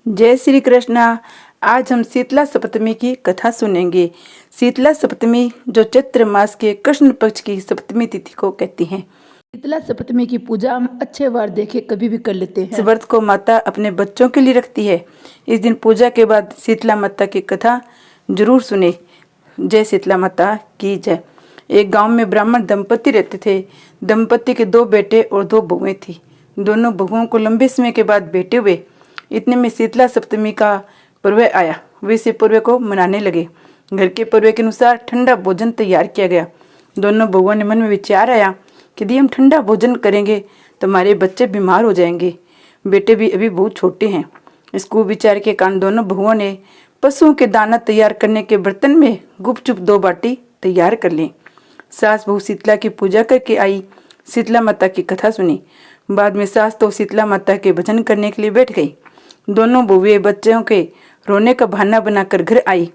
जय श्री कृष्णा। आज हम शीतला सप्तमी की कथा सुनेंगे। शीतला सप्तमी जो चैत्र मास के कृष्ण पक्ष की सप्तमी तिथि को कहती हैं। शीतला सप्तमी की पूजा हम अच्छे वार देखे कभी भी कर लेते इस हैं। व्रत को माता अपने बच्चों के लिए रखती है। इस दिन पूजा के बाद शीतला माता की कथा जरूर सुने। जय शीतला माता की जय। एक गांव में ब्राह्मण दंपति रहते थे। दंपति के 2 बेटे और 2 बहुएं थी। दोनों बहुओं को लंबे समय के बाद बेटे हुए। इतने में शीतला सप्तमी का पर्व आया। वे इस पर्व को मनाने लगे। घर के पर्व के अनुसार ठंडा भोजन तैयार किया गया। दोनों बहुओं ने मन में विचार आया कि यदि हम ठंडा भोजन करेंगे तो हमारे बच्चे बीमार हो जाएंगे। बेटे भी अभी बहुत छोटे हैं। इस कुविचार के कारण दोनों बहुओं ने पशुओं के दाना तैयार करने के बर्तन में गुपचुप 2 बाटी तैयार कर ली। सास बहू शीतला की पूजा करके आई। शीतला माता की कथा सुनी। बाद में सास तो शीतला माता के भजन करने के लिए बैठ गई। दोनों बहुएं बच्चों के रोने का बहाना बनाकर घर आई।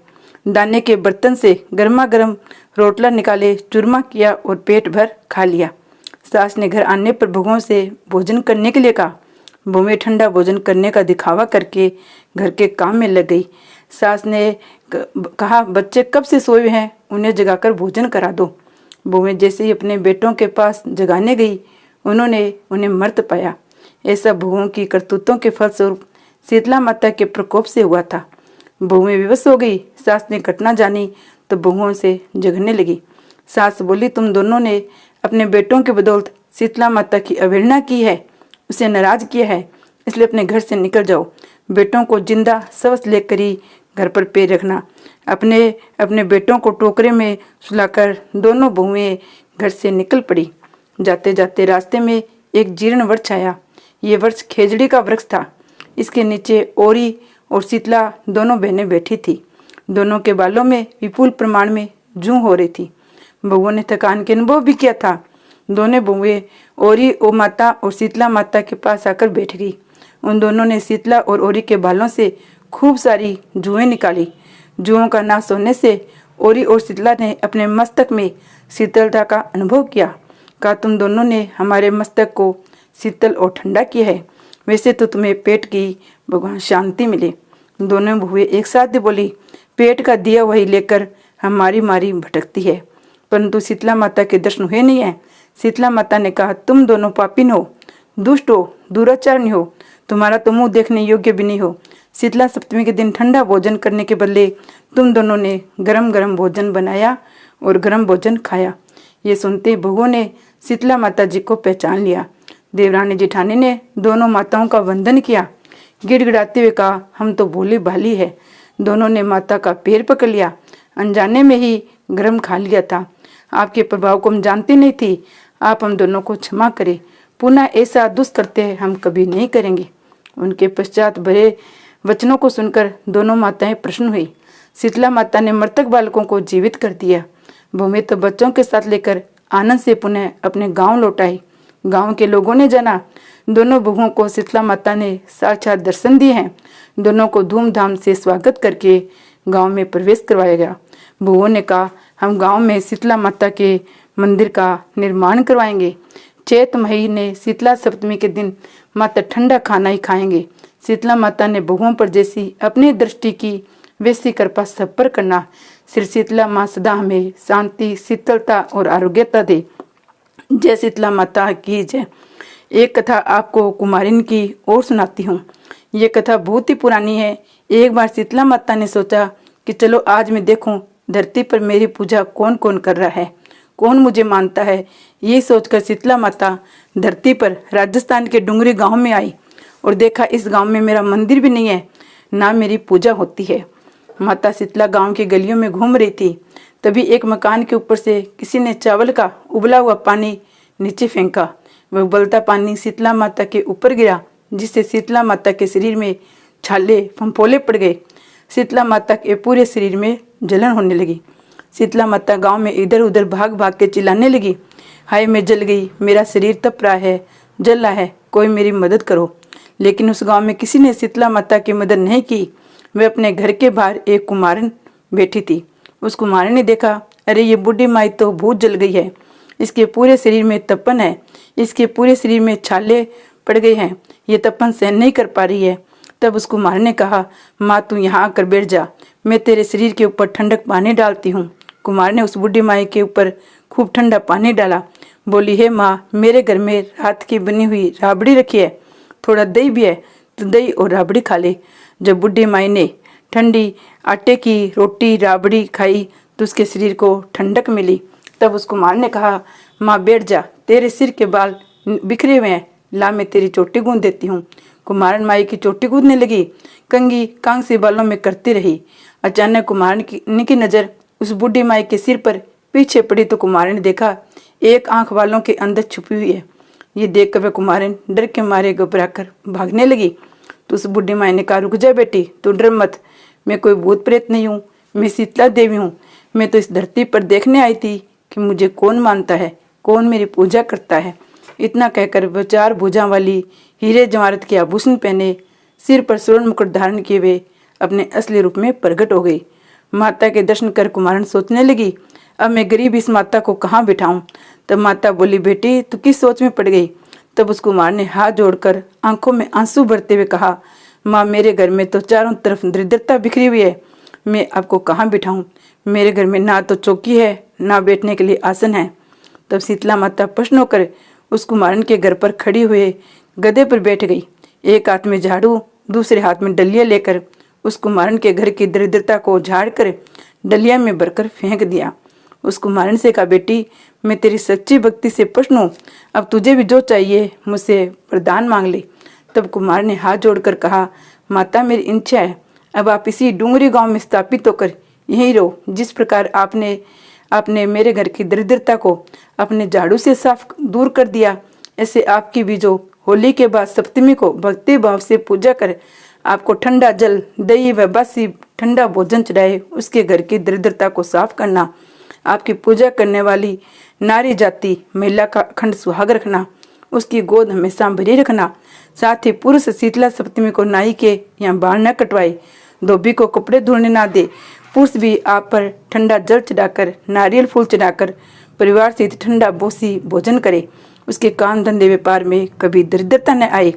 दाने के बर्तन से गर्मा गर्म रोटला निकाले, चूरमा किया और पेट भर खा लिया। सास ने घर आने पर बहुओं से भोजन करने के लिए कहा। बहुएं ठंडा भोजन करने का दिखावा करके घर के काम में लग गई। सास ने कहा, बच्चे कब से सोए हैं, उन्हें जगाकर भोजन करा दो। बहुएं जैसे ही अपने बेटों के पास जगाने गई, उन्होंने उन्हें मर्त पाया। ऐसा बहुओं की करतूतों के फलस्वरूप शीतला माता के प्रकोप से हुआ था। बहुएं विवश हो गई। सास ने घटना जानी तो बहुओं से झगड़ने लगी। सास बोली, तुम दोनों ने अपने बेटों के बदौलत शीतला माता की अवहेलना की है, उसे नाराज किया है, इसलिए अपने घर से निकल जाओ। बेटों को जिंदा सवस लेकर ही घर पर पैर रखना। अपने बेटों को टोकरे में सुलाकर दोनों बहुएं घर से निकल पड़ी। जाते जाते रास्ते में एक जीर्ण वृक्ष आया। ये वृक्ष खेजड़ी का वृक्ष था। इसके नीचे ओरी और शीतला दोनों बहनें बैठी थी। दोनों के बालों में विपुल प्रमाण में जूं हो रही थी। बहुओं ने थकान के अनुभव भी किया था। दोनों बहुएं ओरी ओ माता और शीतला माता के पास आकर बैठ गई। उन दोनों ने शीतला और ओरी के बालों से खूब सारी जुएं निकाली। जुओं का नाश होने से ओरी और शीतला ने अपने मस्तक में शीतलता का अनुभव किया। कहा, तुम दोनों ने हमारे मस्तक को शीतल और ठंडा किया है। वैसे तो तुम्हें पेट की भगवान शांति मिले। दोनों बहुएं एक साथ बोली, पेट का दिया वही लेकर हमारी मारी भटकती है, परंतु शीतला माता के दर्शन हुए नहीं है। शीतला माता ने कहा, तुम दोनों पापिन हो, दुष्ट हो, दुराचारणी हो, तुम्हारा तो मुंह देखने योग्य भी नहीं हो। शीतला सप्तमी के दिन ठंडा भोजन करने के बदले तुम दोनों ने गरम गरम भोजन बनाया और गरम भोजन खाया। ये सुनते बहुओं ने शीतला माता जी को पहचान लिया। देवरानी जेठानी ने दोनों माताओं का वंदन किया। गिड़गिड़ाते हुए कहा, हम तो भोली भाली है। दोनों ने माता का पैर पकड़ लिया। अनजाने में ही गरम खा लिया था। आपके प्रभाव को हम जानती नहीं थी। आप हम दोनों को क्षमा करें। पुनः ऐसा दुष्कृत्य हम कभी नहीं करेंगे। उनके पश्चात भरे वचनों को सुनकर दोनों माताएं प्रसन्न हुई। शीतला माता ने मृतक बालकों को जीवित कर दिया। बहुएं तो बच्चों के साथ लेकर आनंद से पुनः अपने गांव लौट आई। गांव के लोगों ने जाना दोनों बहुओं को शीतला माता ने साक्षात दर्शन दिए हैं। दोनों को धूमधाम से स्वागत करके गांव में प्रवेश करवाया गया। बहुओं ने कहा, हम गांव में शीतला माता के मंदिर का निर्माण करवाएंगे। चैत महीने शीतला सप्तमी के दिन मात्र ठंडा खाना ही खाएंगे। शीतला माता ने बहुओं पर जैसी अपनी दृष्टि की वैसी कृपा सब पर करना। श्री शीतला माँ सदा हमें शांति, शीतलता और आरोग्यता दे। जय शीतला माता की जय। एक कथा आपको कुमारिन की और सुनाती हूँ। ये कथा बहुत ही पुरानी है। एक बार शीतला माता ने सोचा कि चलो आज मैं देखूं धरती पर मेरी पूजा कौन कौन कर रहा है, कौन मुझे मानता है। ये सोचकर शीतला माता धरती पर राजस्थान के डुंगरी गांव में आई और देखा इस गांव में मेरा मंदिर भी नहीं है, ना मेरी पूजा होती है। माता शीतला गांव की गलियों में घूम रही थी। तभी एक मकान के ऊपर से किसी ने चावल का उबला हुआ पानी नीचे फेंका। वह उबलता पानी शीतला माता के ऊपर गिरा, जिससे शीतला माता के शरीर में छाले फंफोले पड़ गए। शीतला माता के पूरे शरीर में जलन होने लगी। शीतला माता गांव में इधर उधर भाग भाग के चिल्लाने लगी, हाय मैं जल गई, मेरा शरीर तप रहा है, जल रहा है, कोई मेरी मदद करो। लेकिन उस गांव में किसी ने शीतला माता की मदद नहीं की। वे अपने घर के बाहर एक कुमारन बैठी थी। उस कुमारन ने देखा, अरे ये बूढ़ी माई तो भूत जल गई है, इसके पूरे शरीर में तपन है, इसके पूरे शरीर में छाले पड़ गए हैं, ये तपन सहन नहीं कर पा रही है। तब उस कुम्हार ने कहा, माँ तू यहाँ आकर बैठ जा, मैं तेरे शरीर के ऊपर ठंडक पानी डालती हूँ। कुम्हार ने उस बूढ़ी माई के ऊपर खूब ठंडा पानी डाला। बोली, हे माँ, मेरे घर में रात की बनी हुई राबड़ी रखी है, थोड़ा दही भी है, तो दही और राबड़ी खा ले। जब बूढ़ी माई ने ठंडी आटे की रोटी राबड़ी खाई तो उसके शरीर को ठंडक मिली। तब उस कुम्हार ने कहा, माँ बैठ जा, तेरे सिर के बाल बिखरे हुए हैं, ला मैं तेरी चोटी गूंद देती हूँ। कुम्हारन माई की चोटी गूंदने लगी, कंघी कांग से बालों में करती रही। अचानक कुम्हारन की नजर उस बूढ़ी माई के सिर पर पीछे पड़ी तो कुम्हारन ने देखा एक आंख वालों के अंदर छुपी हुई है। ये देख कर वह कुम्हारन डर के मारे घबरा कर भागने लगी। तो उस बूढ़ी माई ने कहा, रुक जा बेटी, तू डर मत, मैं कोई भूत प्रेत नहीं हूँ, मैं शीतला देवी हूँ। मैं तो इस धरती पर देखने आई थी कि मुझे कौन मानता है, कौन मेरी पूजा करता है। इतना कहकर वह 4 भुजाओं वाली हीरे जवाहरात के आभूषण पहने, सिर पर स्वर्ण मुकुट धारण किए हुए अपने असली रूप में प्रकट हो गई। माता के दर्शन कर कुम्हारन सोचने लगी, अब मैं गरीब इस माता को कहाँ बिठाऊं। तब माता बोली, बेटी तू किस सोच में पड़ गई। तब उस कुम्हार ने हाथ जोड़कर आंखों में आंसू भरते हुए कहा, माँ मेरे घर में तो चारों तरफ दरिद्रता बिखरी हुई है, मैं आपको कहाँ बिठाऊं। मेरे घर में ना तो चौकी है, ना बैठने के लिए आसन है। तब शीतला माता प्रसन्न होकर उस कुम्हारन के घर पर खड़ी हुए गधे पर बैठ गई। एक हाथ में झाड़ू, दूसरे हाथ में डलिया लेकर उस कुम्हारन के घर की दरिद्रता को झाड़ कर डलिया में भरकर फेंक दिया। उस कुम्हारन से कहा, बेटी मैं तेरी सच्ची भक्ति से प्रसन्न हूँ, अब तुझे भी जो चाहिए मुझसे वरदान मांग ले। तब कुम्हार ने हाथ जोड़कर कहा, माता मेरी इच्छा है, अब आप इसी डूंगरी गांव में स्थापित होकर यहीं रहो। जिस प्रकार आपने मेरे घर की दरिद्रता को अपने झाड़ू से साफ दूर कर दिया, ऐसे आपकी भी जो होली के बाद सप्तमी को भक्ति भाव से पूजा कर आपको ठंडा जल, दही व बासी ठंडा भोजन चढ़ाए, उसके घर की दरिद्रता को साफ करना। आपकी पूजा करने वाली नारी जाति महिला का अखंड सुहाग रखना, उसकी गोद हमेशा भरी रखना। साथ ही पुरुष शीतला सप्तमी को नाई के यहाँ बाल न कटवाए, धोबी को कपड़े धुलने ना दे। पुरुष भी आप पर ठंडा जल चढ़ाकर, नारियल फूल चढ़ाकर परिवार से ठंडा बोसी भोजन करे, उसके काम धंधे व्यापार में कभी दरिद्रता न आए।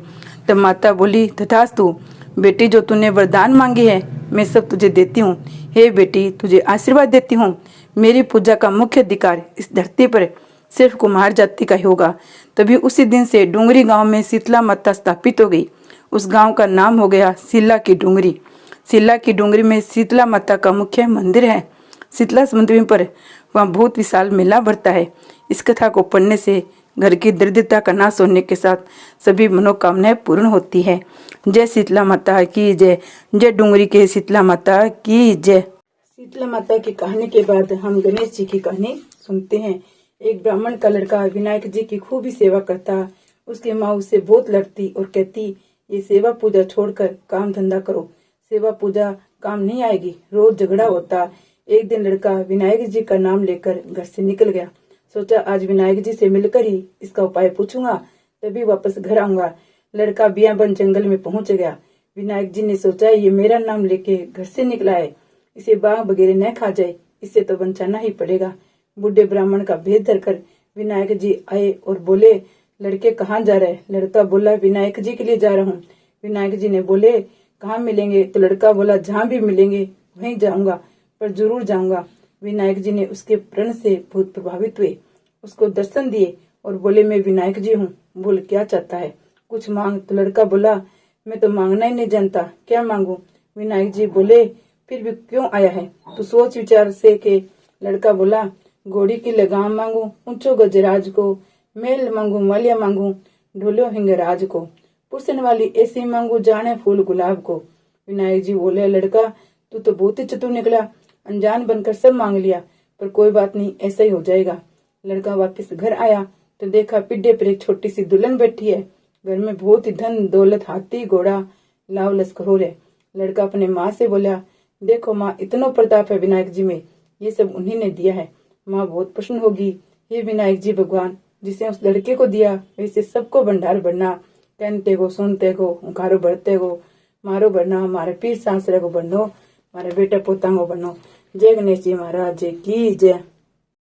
तब माता बोली, तथास्तु बेटी, जो तूने वरदान मांगी है मैं सब तुझे देती हूँ। हे बेटी, तुझे आशीर्वाद देती हूँ। मेरी पूजा का मुख्य अधिकार इस धरती पर सिर्फ कुम्हार जाति का ही होगा। तभी उसी दिन से डूंगरी गांव में शीतला माता स्थापित हो गई। उस गांव का नाम हो गया शीला की डूंगरी। शीला की डूंगरी में शीतला माता का मुख्य मंदिर है। शीतला समुद्र पर वहाँ बहुत विशाल मेला भरता है। इस कथा को पढ़ने से घर की दरिद्रता का नाश होने के साथ सभी मनोकामनाएं पूर्ण होती है। जय शीतला माता की जय। जय डूंगरी के शीतला माता की जय। शीतला माता की कहानी के बाद हम गणेश जी की कहानी सुनते हैं। एक ब्राह्मण का लड़का विनायक जी की खूब ही सेवा करता। उसकी माँ उससे बहुत लड़ती और कहती, ये सेवा पूजा छोड़कर काम धंधा करो, सेवा पूजा काम नहीं आएगी। रोज झगड़ा होता। एक दिन लड़का विनायक जी का नाम लेकर घर से निकल गया। सोचा आज विनायक जी से मिलकर ही इसका उपाय पूछूंगा, तभी वापस घर आऊंगा। लड़का बियाबन जंगल में पहुंच गया। विनायक जी ने सोचा ये मेरा नाम लेके घर से निकला है, इसे बाघ वगैरह न खा जाए, इससे तो बचाना ही पड़ेगा। बूढ़े ब्राह्मण का भेद धरकर विनायक जी आए और बोले, लड़के कहाँ जा रहे? लड़का बोला, विनायक जी के लिए जा रहा हूँ। विनायक जी ने बोले, कहाँ मिलेंगे? तो लड़का बोला, जहाँ भी मिलेंगे वहीं जाऊंगा, पर जरूर जाऊंगा। विनायक जी ने उसके प्रण से बहुत प्रभावित हुए, उसको दर्शन दिए और बोले, मैं विनायक जी हूँ, बोल क्या चाहता है, कुछ मांग। तो लड़का बोला, मैं तो मांगना ही नहीं जानता, क्या मांगू? विनायक जी बोले, फिर भी क्यों आया है, तो सोच विचार से के। लड़का बोला, घोड़ी की लगाम मांगू, ऊंचो गजराज को, मेल मांगू, मालिया मांगू, ढोलो हिंगराज को, पुरसन वाली ऐसी मांगू, जाने फूल गुलाब को। विनायक जी बोले, लड़का तू तो बहुत ही चतुर निकला, अनजान बनकर सब मांग लिया, पर कोई बात नहीं, ऐसा ही हो जाएगा। लड़का वापस घर आया तो देखा पिड्डे पर एक छोटी सी दुल्हन बैठी है। घर में बहुत ही धन दौलत, हाथी घोड़ा लाव लश्कर हो रहे। लड़का अपने माँ से बोला, देखो माँ, इतना प्रताप है विनायक जी में, ये सब उन्हीं ने दिया है। माँ बहुत प्रसन्न होगी। हे विनायक जी भगवान, जिसे उस लड़के को दिया वैसे सबको भंडार भरना, कहते को सुनते को उखारो भरते को मारो भरना, हमारे पीर सांसरे को बनो, हमारे बेटा पोता को बनो। जय गणेश जी महाराज की जय।